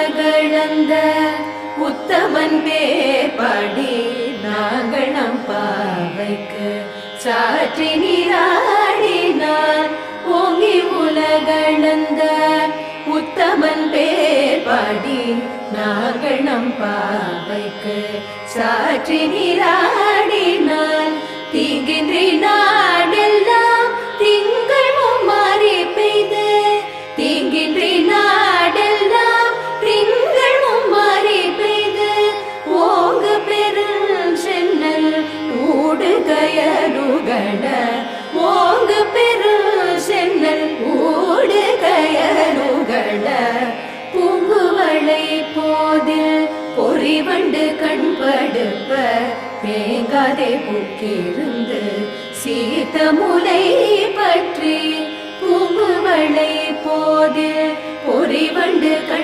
உலகளந்த உத்தமன் பேர்பாடி நாங்கள் நம் பாவைக்கு சாற்றி நீராடினார். ஓங்கி உலகளந்த உத்தமன் பேர்பாடி நாங்கள் நம் பாவைக்கு சாற்றி நீராடினார். தீங்கின்றி நாடெல்லாம் திங்கள் மும்மாறி பெய்து, தீங்கின்றி நாடெல்லாம் திங்கள் மும்மாறி பெய்து, ஓங்கு பெரும் சென்னல் ஊடு கயலுகட, ஓங்கு பெரும் சென்னல் ஊடு கயலுகட, பூங்குவளை போதில் பொறிவண்டு கண்படுப்ப, தேங்காதே பூக்கிருந்து சீத்த முலை பற்றி, பூங்குவளை போதில் பொறிவண்டு